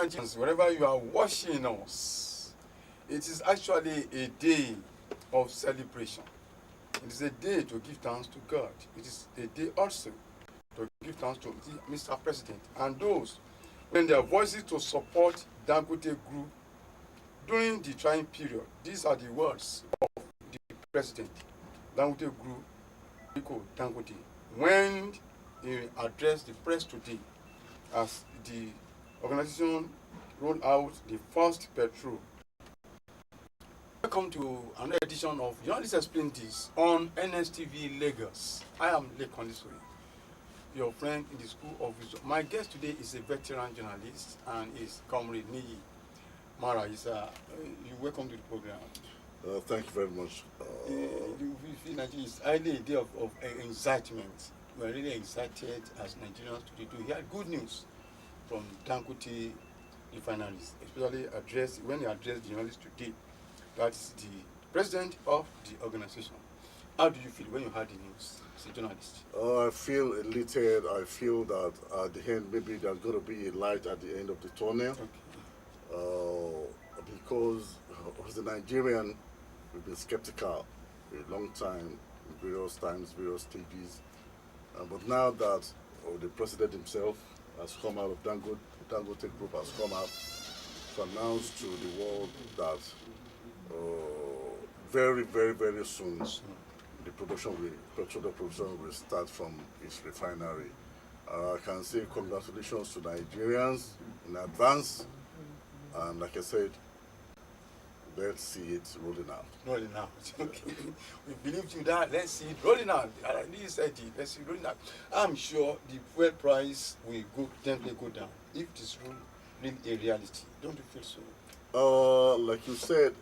Nigerians, wherever you are watching us, it is actually a day of celebration. It is a day to give thanks to God. It is a day also to give thanks to Mr. President and those when their voices to support Dangote Group during the trying period. These are the words of the President, Dangote Group, Rico Dangote, when he addressed the press today as the organization rolled out the first petrol. Welcome to another edition of Journalists Explain This on NSTV Lagos. I am Lekon Lisuri, your friend in the School of Wisdom. My guest today is a veteran journalist and is Comrade Niyi Mara. You welcome to the program. Thank you very much. You feel Nigeria is highly a day of excitement. We are really excited as Nigerians today to hear good news from Dangote Refineries, especially when he addressed the journalists today. That's the president of the organization. How do you feel when you heard the news as a journalist? I feel elated. I feel that at the end, maybe there's going to be a light at the end of the tunnel. Okay. Because as a Nigerian, we've been skeptical for a long time, in various times, various stages. But now that the president himself has come out of Dangote Group has come out to announce to the world that very, very, very soon the petrol production will start from its refinery. I can say congratulations to Nigerians in advance, and like I said, let's see it rolling out. Rolling out. Okay. We believe you that. Let's see it rolling out. You said it. Let's see it rolling out. I'm sure the fuel price will definitely go down if this really a reality. Don't you feel so? Like you said,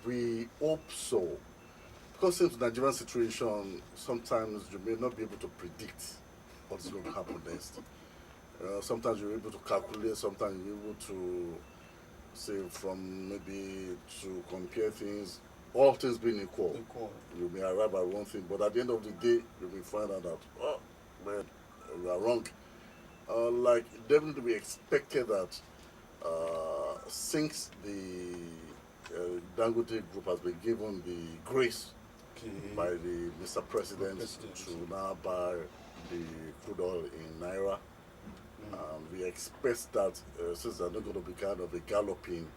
we hope so. Because since the Nigerian situation, sometimes you may not be able to predict what's going to happen next. Sometimes you're able to calculate, sometimes you're able to say from maybe to compare things, all things being equal. You may arrive at one thing, but at the end of the day, you may find out that, man, we are wrong. Like, definitely we expected that since the Dangote Group has been given the grace by the Mr. President to now buy the crude oil in Naira. We expect that since they're not going to be kind of a galloping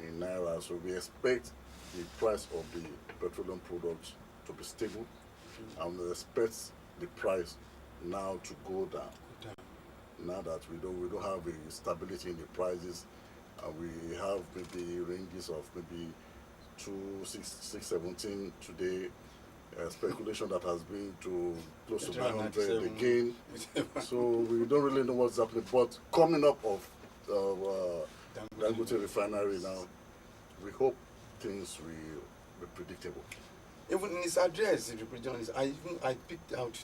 in Naira, so we expect the price of the petroleum products to be stable, and we expect the price now to go down. Now that we don't have a stability in the prices, we have maybe ranges of maybe 617 today. Speculation that has been to close to 900 again. So we don't really know what's happening. But coming up of Dangote Refinery now, we hope things will be predictable. Even in his address, the journalist, I picked out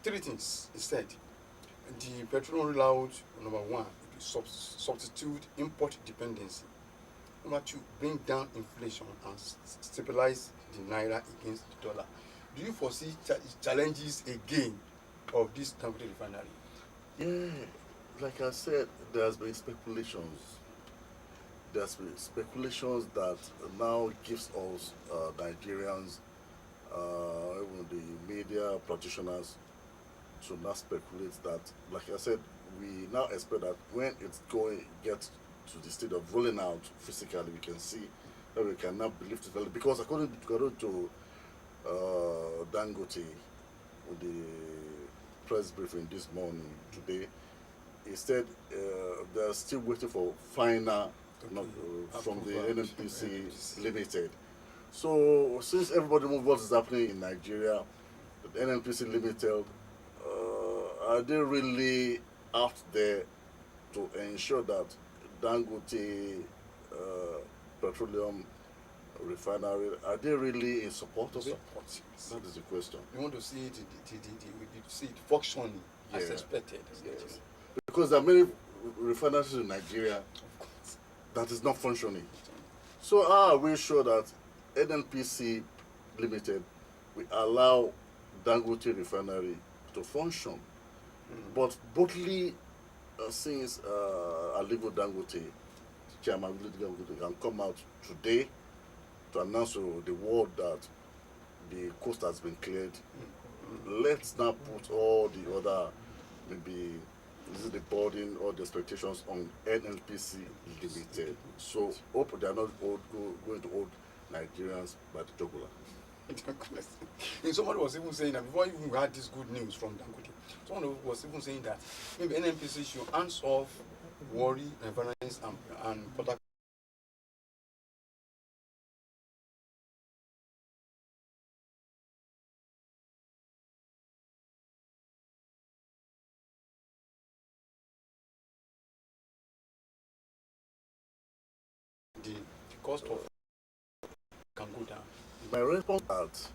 three things he said. The petrol rollout, number one, substitute import dependency. Number two, bring down inflation and stabilize the Naira against the dollar. Do you foresee challenges again of this Dangote refinery? Yeah, like I said, there's been speculations. There's been speculations that now gives us Nigerians, even the media practitioners, to now speculate that, like I said, we now expect that when it's gets to the state of rolling out physically, we can see that we can now believe it, because according to Dangote, with the press briefing this morning today, he said they're still waiting for final from the NNPC Limited. So since everybody knows what is happening in Nigeria, the NNPC Limited, are they really out there to ensure that Dangote Petroleum Refinery, are they really in support of it? That is the question. We want to see it functioning as expected. Yes. Because there are many refineries in Nigeria that is not functioning. So are we sure that NNPC Limited will allow Dangote Refinery to function? But boldly since Aliko Dangote, Chairman Aliko Dangote, can come out today to announce to the world that the coast has been cleared, let's now put all the other, maybe is it the burden or the expectations on NNPC Limited. So hope they are not going to hold Nigerians by the jugular. And somebody was even saying that before even we had this good news from Dangote, someone was even saying that maybe NNPC should hands off Warri, Refineries and Port Harcourt. The cost of can go down. My response that,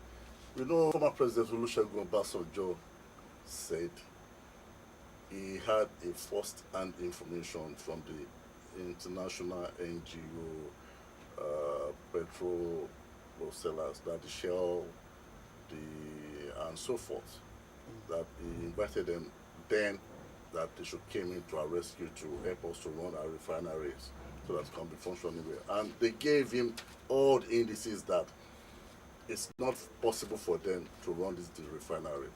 former President Olusegun Obasanjo said he had a first-hand information from the international NGO petrol sellers, that the Shell, and so forth, that he invited them then that they should come into our rescue to help us to run our refineries so that it can be functioning well. And they gave him all the indices that it's not possible for them to run this refinery.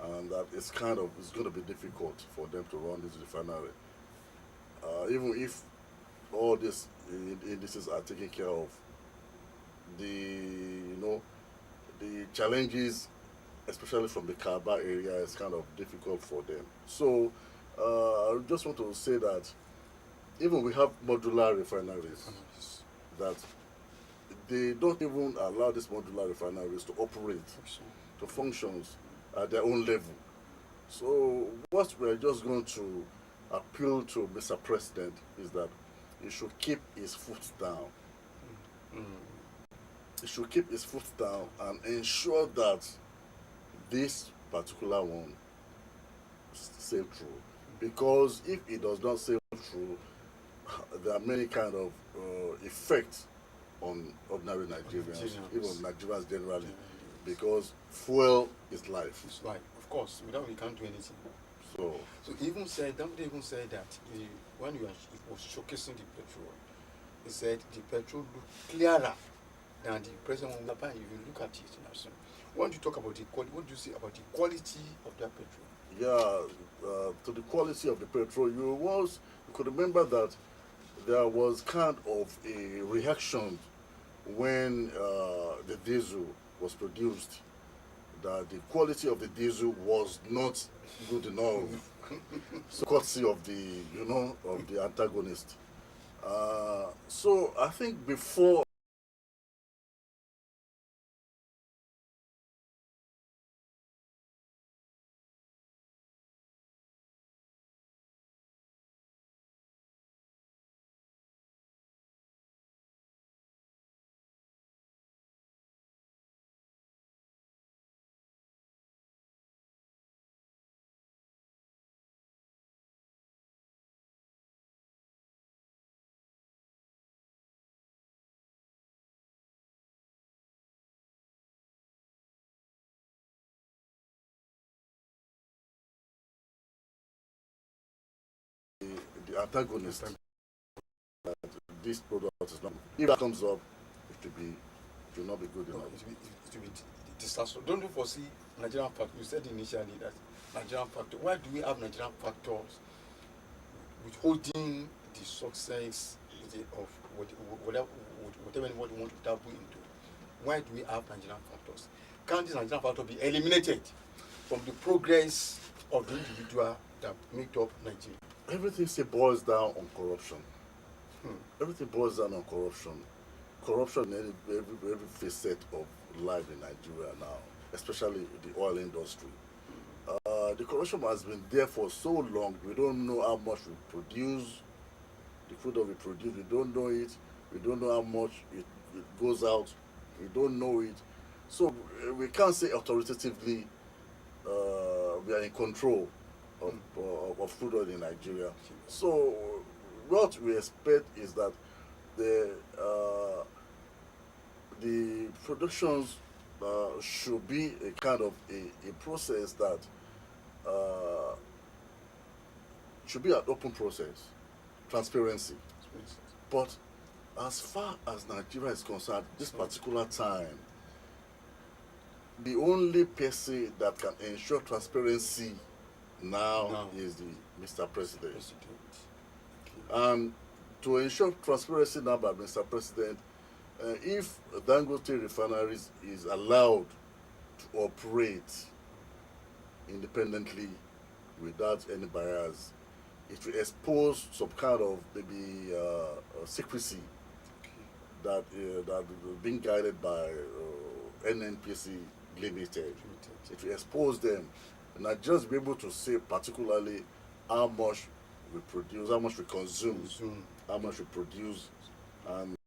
And that it's going to be difficult for them to run this refinery. Even if all these indices are taken care of, the challenges, especially from the Kaaba area, is kind of difficult for them. So I just want to say that even we have modular refineries, that they don't even allow these modular refineries to operate, to functions at their own level. So what we're just going to appeal to Mr. President is that he should keep his foot down. He should keep his foot down and ensure that this particular one sail through. Because if it does not sail through, there are many kind of effects on ordinary Nigerians, even Nigerians generally, because fuel is life. It's life, of course. Without we can't do anything. So he even said, Dangote even said that when he was showcasing the petrol, he said the petrol looked clearer than the present one. If you look at it, when you talk about the quality, what do you say about the quality of that petrol? Yeah, to the quality of the petrol, you could remember that there was kind of a reaction when the diesel was produced, that the quality of the diesel was not good enough. So courtesy of the antagonist. So I think before the antagonist, that this product is not, if that comes up, it will not be good enough. It will be disaster. Don't you foresee Nigerian factors? You said initially that Nigerian factor. Why do we have Nigerian factors withholding the success of whatever anybody wants to tap into? Why do we have Nigerian factors? Can't this Nigerian factor be eliminated from the progress of the individual that make up Nigeria? Everything boils down on corruption. Everything boils down on corruption. Corruption in every facet of life in Nigeria now, especially the oil industry. The corruption has been there for so long. We don't know how much we produce, the food that we produce. We don't know it. We don't know how much it goes out. We don't know it. So we can't say authoritatively we are in control of food oil in Nigeria. So what we expect is that the productions should be a kind of a process that should be an open process, transparency. But as far as Nigeria is concerned, this particular time, the only person that can ensure transparency now is the Mr. President. And to ensure transparency now by Mr. President, if Dangote Refinery is allowed to operate independently without any barriers, it will expose some kind of maybe secrecy that being guided by NNPC Limited. It will expose them, and not just be able to say particularly how much we produce, how much we consume, how much we produce, and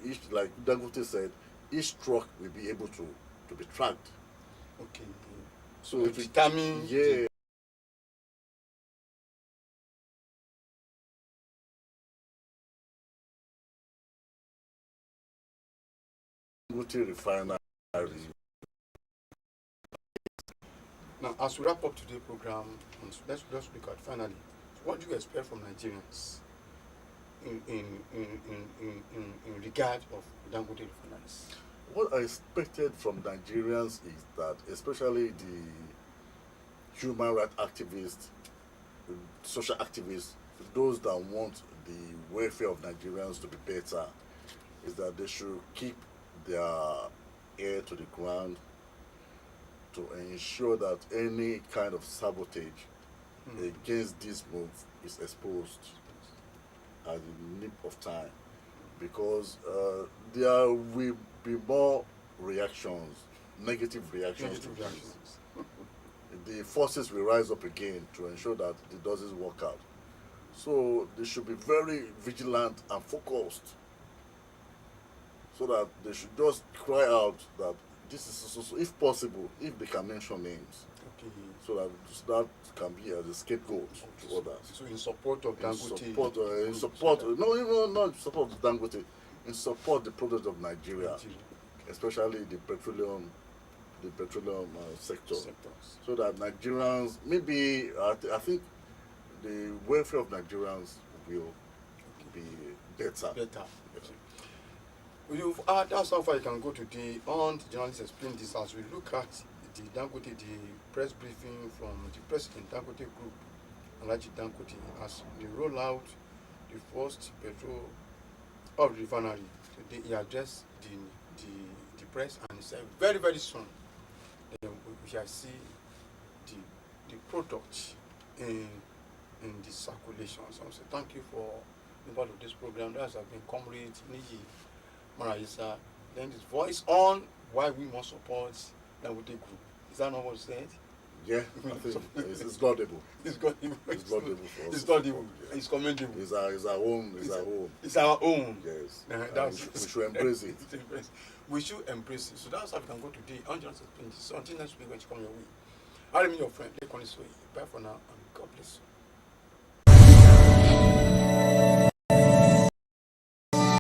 each, like Dangote said, each truck will be able to be tracked. Okay. So it will determine. Yeah. Dangote Refinery. Now, as we wrap up today's program, let's look at finally, what do you expect from Nigerians in regard of Dangote Refineries? What I expected from Nigerians is that, especially the human rights activists, social activists, those that want the welfare of Nigerians to be better, is that they should keep their ear to the ground to ensure that any kind of sabotage against this move is exposed at the nip of time, because there will be more reactions, negative reactions to this. The forces will rise up again to ensure that it doesn't work out. So they should be very vigilant and focused, so that they should just cry out that this is, so if possible, if they can mention names, so that can be as a scapegoat to others. So in support of Dangote? In support, no, even not in support of Dangote, in support the products of Nigeria, especially the petroleum sector, so that Nigerians, maybe I think the welfare of Nigerians will be better. You've heard, that's how far you can go today on the journalists explain this as we look at the Dangote, the press briefing from the president Dangote Group, Alhaji Dangote, as they roll out the first petrol of the refinery. Today he addressed the press and he said very, very soon we shall see the product in the circulation. So I say thank you for being part of this program. That has been Comrade Niji Marayisa, then his voice on why we must support Dangote Group. Is that not what you said? Yeah, I think it's laudable. It's laudable. It's laudable for us. It's laudable. Yeah. It's commendable. It's our own. It's our own. Yes. We should embrace it. We should embrace it. So that's how we can go today. So until next week when you come your way. I remain your friend. Bye for now, and God bless you.